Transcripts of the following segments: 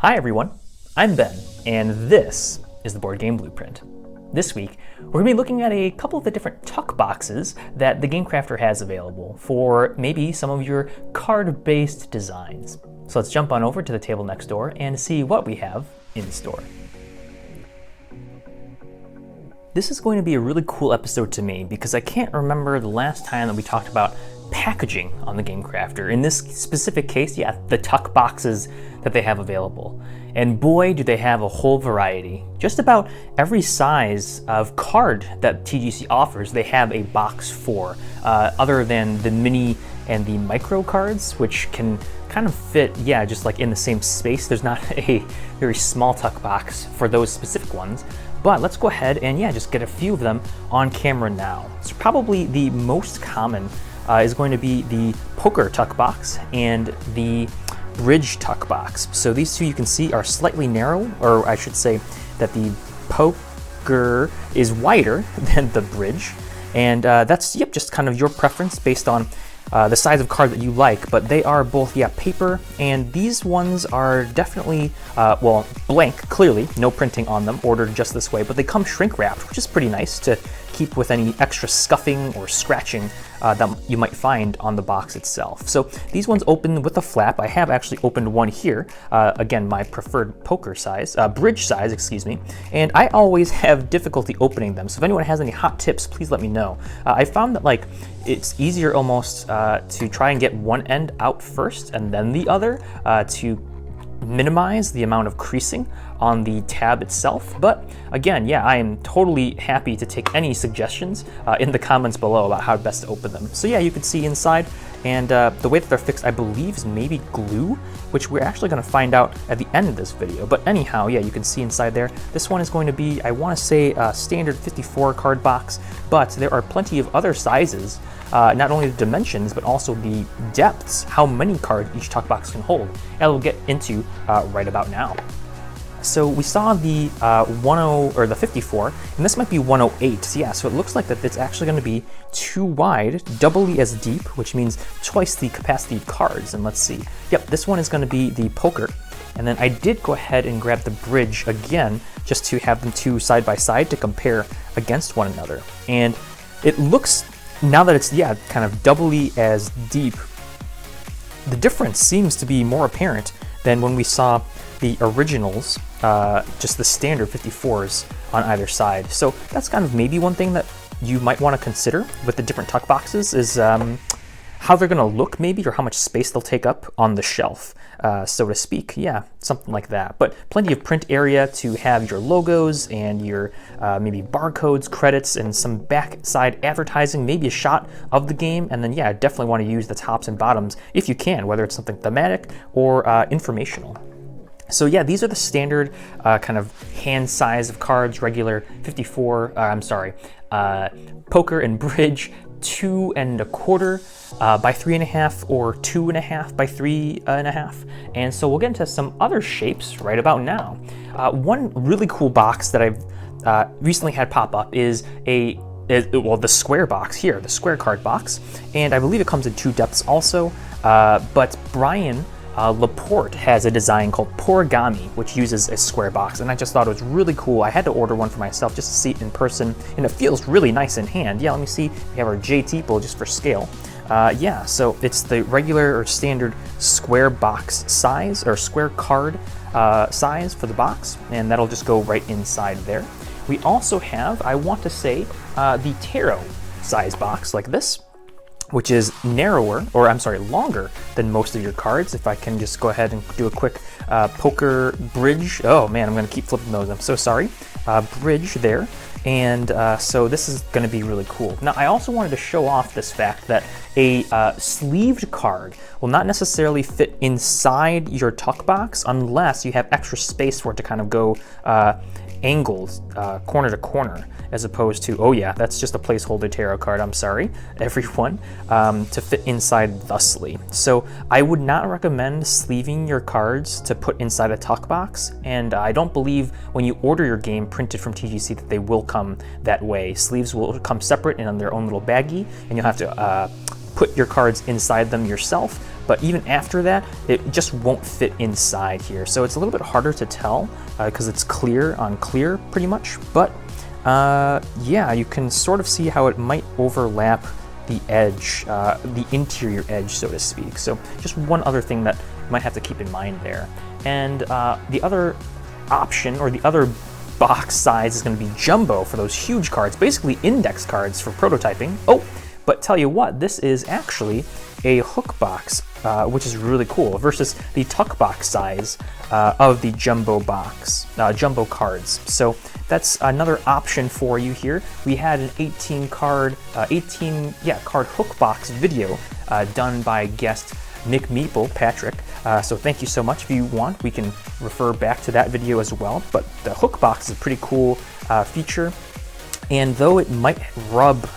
Hi everyone, I'm Ben, and this is the Board Game Blueprint. This week, we're going to be looking at a couple of the different tuck boxes that the Game Crafter has available for maybe some of your card-based designs. So let's jump on over to the table next door and see what we have in store. This is going to be a really cool episode to me because I can't remember the last time that we talked about packaging on the Game Crafter. In this specific case, yeah, the tuck boxes that they have available. And boy, do they have a whole variety. Just about every size of card that TGC offers, they have a box for, other than the mini and the micro cards, which can kind of fit, yeah, just like in the same space. There's not a very small tuck box for those specific ones. But let's go ahead and yeah, just get a few of them on camera now. So probably the most common is going to be the poker tuck box and the bridge tuck box. So these two you can see are slightly narrow, or I should say that the poker is wider than the bridge. And that's, yep, just kind of your preference based on the size of card that you like, but they are both, yeah, paper, and these ones are definitely, well, blank, clearly, no printing on them, ordered just this way, but they come shrink wrapped, which is pretty nice to keep with any extra scuffing or scratching that you might find on the box itself. So these ones open with a flap. I have actually opened one here, again, my preferred poker size, bridge size, excuse me, and I always have difficulty opening them, so if anyone has any hot tips, please let me know. I found that, like, it's easier almost to try and get one end out first and then the other to minimize the amount of creasing on the tab itself. But again, yeah, I am totally happy to take any suggestions in the comments below about how best to open them. So yeah, you can see inside, and the way that they're fixed, I believe, is maybe glue, which we're actually going to find out at the end of this video. But anyhow, yeah, you can see inside there. This one is going to be, I want to say, a standard 54 card box, but there are plenty of other sizes, not only the dimensions, but also the depths, how many cards each tuck box can hold, and we'll get into right about now. So we saw the 10 or the 54, and this might be 108. Yeah, so it looks like that it's actually going to be too wide, doubly as deep, which means twice the capacity of cards. And let's see. Yep, this one is going to be the poker. And then I did go ahead and grab the bridge again, just to have them two side by side to compare against one another. And it looks, now that it's, yeah, kind of doubly as deep, the difference seems to be more apparent than when we saw the originals, just the standard 54s on either side. So that's kind of maybe one thing that you might want to consider with the different tuck boxes is how they're going to look maybe, or how much space they'll take up on the shelf, so to speak. Yeah, something like that. But plenty of print area to have your logos and your maybe barcodes, credits, and some backside advertising, maybe a shot of the game. And then, yeah, definitely want to use the tops and bottoms if you can, whether it's something thematic or informational. So yeah, these are the standard kind of hand size of cards, regular 54, poker and bridge, 2 1/4 by 3 1/2 or 2 1/2 by 3 1/2. And so we'll get into some other shapes right about now. One really cool box that I've recently had pop up is well, the square box here, the square card box. And I believe it comes in 2 depths also, but Brian Laporte has a design called Porigami, which uses a square box, and I just thought it was really cool. I had to order one for myself just to see it in person, and it feels really nice in hand. Yeah, let me see. We have our J-Tipo just for scale. Yeah, so it's the regular or standard square box size, or square card size for the box, and that'll just go right inside there. We also have, I want to say, the tarot size box like this, which is narrower, or I'm sorry, longer than most of your cards. If I can just go ahead and do a quick poker bridge. Oh man, I'm gonna keep flipping those, I'm so sorry. Bridge there. And so this is gonna be really cool. Now, I also wanted to show off this fact that a sleeved card will not necessarily fit inside your tuck box unless you have extra space for it to kind of go angles, corner to corner, as opposed to, oh yeah, that's just a placeholder tarot card, I'm sorry, everyone, to fit inside thusly. So I would not recommend sleeving your cards to put inside a tuck box, and I don't believe when you order your game printed from TGC that they will come that way. Sleeves will come separate and on their own little baggie, and you'll have to put your cards inside them yourself. but even after that, it just won't fit inside here. So it's a little bit harder to tell because it's clear on clear pretty much, but yeah, you can sort of see how it might overlap the edge, the interior edge, so to speak. So just one other thing that you might have to keep in mind there. And the other option, or the other box size, is going to be jumbo for those huge cards, basically index cards for prototyping. Oh, but tell you what, this is actually a hook box, which is really cool, versus the tuck box size of the jumbo box, jumbo cards. So that's another option for you here. We had an 18 card hook box video done by guest Nick Meeple, Patrick. So thank you so much. If you want, we can refer back to that video as well. But the hook box is a pretty cool feature. And though it might rub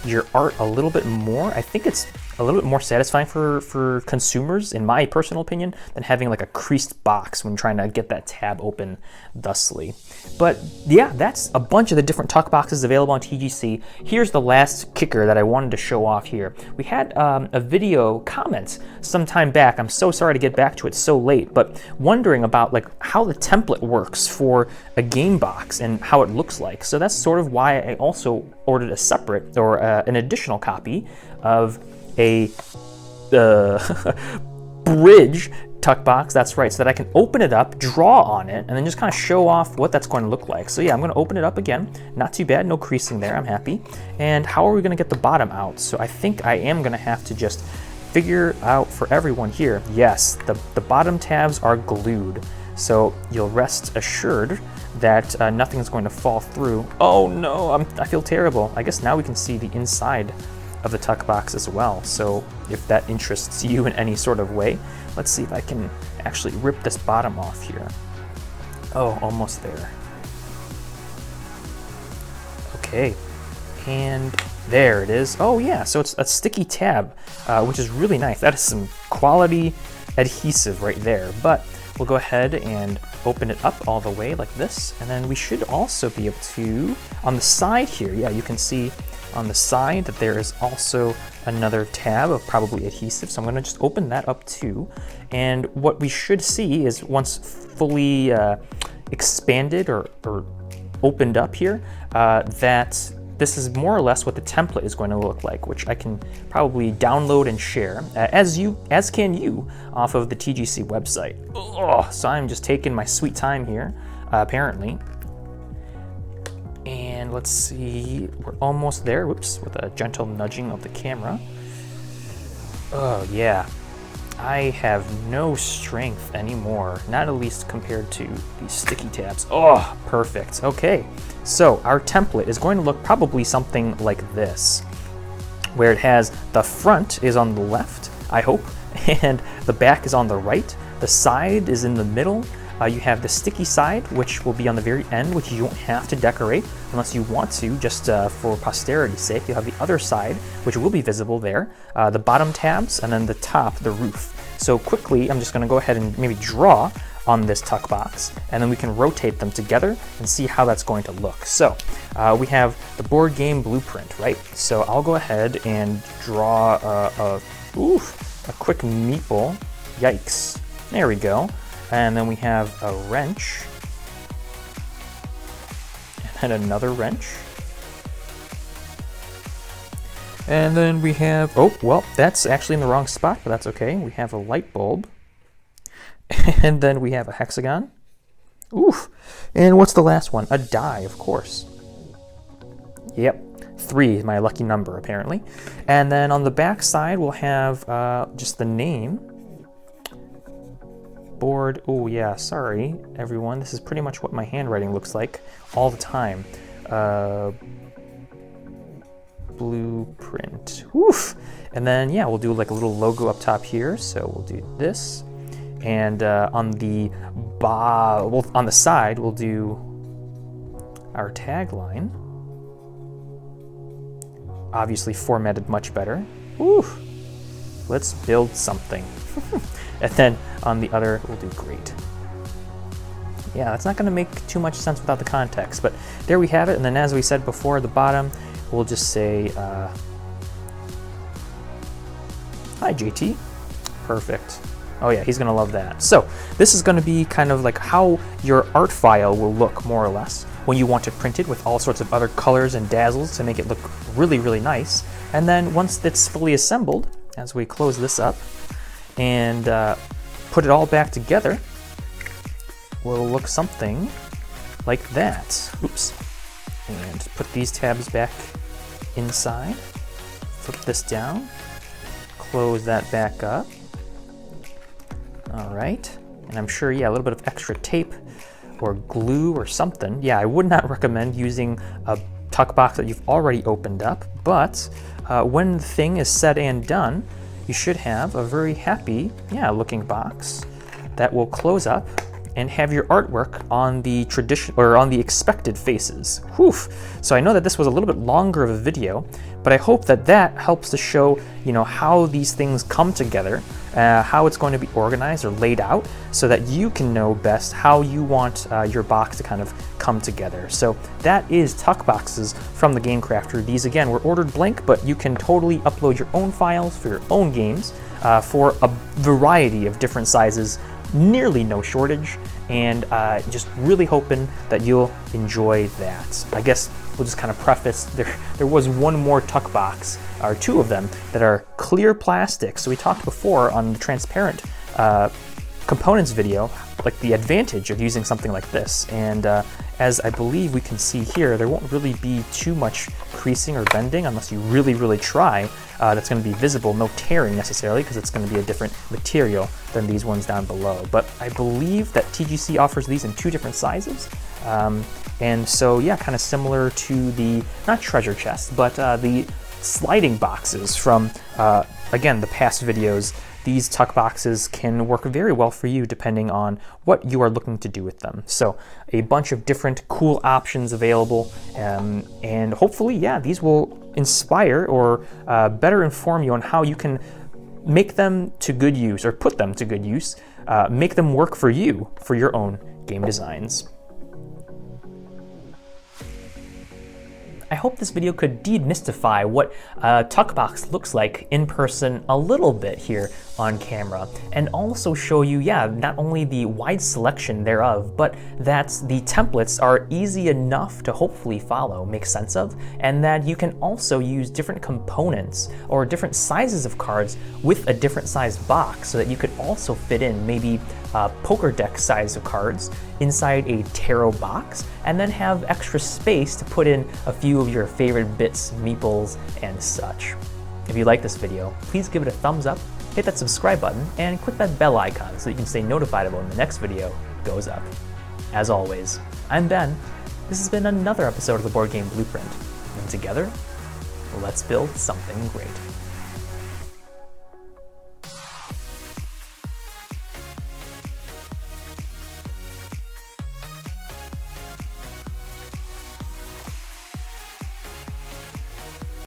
your art a little bit more, I think it's a little bit more satisfying for consumers, in my personal opinion, than having like a creased box when trying to get that tab open thusly. But yeah, that's a bunch of the different tuck boxes available on TGC. Here's the last kicker that I wanted to show off here. We had a video comment some time back. I'm so sorry to get back to it so late, but wondering about like how the template works for a game box and how it looks like. So that's sort of why I also ordered a separate, or an additional copy of a bridge tuck box, that's right, so that I can open it up, draw on it, and then just kind of show off what that's going to look like. So yeah, I'm going to open it up again. Not too bad, no creasing there, I'm happy. And how are we going to get the bottom out? So I think I am going to have to just figure out for everyone here. Yes, the bottom tabs are glued, so you'll rest assured that nothing is going to fall through. Oh no, I feel terrible. I guess now we can see the inside of the tuck box as well. So if that interests you in any sort of way, let's see if I can actually rip this bottom off here. Oh, almost there. Okay, and there it is. Oh yeah, so it's a sticky tab, which is really nice. That is some quality adhesive right there. But we'll go ahead and open it up all the way like this, and then we should also be able to, on the side here, yeah, you can see on the side that there is also another tab of probably adhesive. So I'm going to just open that up too. And what we should see is, once fully expanded or opened up here, that this is more or less what the template is going to look like, which I can probably download and share, as can you, off of the TGC website. Oh, so I'm just taking my sweet time here, apparently. And let's see, we're almost there. Whoops, with a gentle nudging of the camera. Oh yeah, I have no strength anymore, not at least compared to these sticky tabs. Oh, perfect. Okay, so our template is going to look probably something like this, where it has the front is on the left, I hope, and the back is on the right. The side is in the middle. You have the sticky side, which will be on the very end, which you don't have to decorate unless you want to, just for posterity's sake. You'll have the other side, which will be visible there, the bottom tabs, and then the top, the roof. So quickly, I'm just going to go ahead and maybe draw on this tuck box, and then we can rotate them together and see how that's going to look. So we have the board game blueprint, right? So I'll go ahead and draw a quick meeple. Yikes. There we go. And then we have a wrench, and another wrench. And then we have, oh, well, that's actually in the wrong spot, but that's okay. We have a light bulb, and then we have a hexagon. Oof. And what's the last one? A die, of course. Yep, 3 is my lucky number, apparently. And then on the back side, we'll have just the name. Board, oh yeah, sorry everyone, this is pretty much what my handwriting looks like all the time. Blueprint, oof. And then yeah, we'll do like a little logo up top here, so we'll do this. And on the on the side, we'll do our tagline. Obviously formatted much better. Oof. Let's build something. And then on the other, we'll do great. Yeah, that's not going to make too much sense without the context, but there we have it. And then, as we said before, at the bottom, we'll just say, hi, JT. Perfect. Oh yeah, he's gonna love that. So this is gonna be kind of like how your art file will look, more or less, when you want to print it with all sorts of other colors and dazzles to make it look really, really nice. And then once it's fully assembled, as we close this up and put it all back together, will look something like that. Oops. And put these tabs back inside. Flip this down. Close that back up. All right. And I'm sure, yeah, a little bit of extra tape or glue or something. Yeah, I would not recommend using a tuck box that you've already opened up, but when the thing is said and done, you should have a very happy, yeah, looking box that will close up and have your artwork on the traditional or on the expected faces. Whew. So I know that this was a little bit longer of a video, but I hope that that helps to show, you know, how these things come together, how it's going to be organized or laid out, so that you can know best how you want your box to kind of come together. So that is tuck boxes from the Game Crafter. These again were ordered blank, but you can totally upload your own files for your own games for a variety of different sizes. Nearly no shortage, and just really hoping that you'll enjoy that. I guess we'll just kind of preface, there was one more tuck box, or two of them, that are clear plastic. So we talked before on the transparent components video, like the advantage of using something like this. And as I believe we can see here, there won't really be too much creasing or bending unless you really, really try. That's going to be visible, no tearing necessarily, because it's going to be a different material than these ones down below. But I believe that TGC offers these in two different sizes. And so, yeah, kind of similar to the, not treasure chest, but the sliding boxes from, again, the past videos. These tuck boxes can work very well for you depending on what you are looking to do with them. So a bunch of different cool options available, and hopefully, yeah, these will inspire or better inform you on how you can make them to good use, or put them to good use, make them work for you for your own game designs. I hope this video could demystify what a tuck box looks like in person a little bit here on camera, and also show you, yeah, not only the wide selection thereof, but that the templates are easy enough to hopefully follow, make sense of, and that you can also use different components or different sizes of cards with a different sized box, so that you could also fit in maybe poker deck size of cards inside a tarot box, and then have extra space to put in a few of your favorite bits, meeples, and such. If you like this video, please give it a thumbs up, hit that subscribe button, and click that bell icon so you can stay notified when the next video goes up. As always, I'm Ben. This has been another episode of the Board Game Blueprint, and together, let's build something great.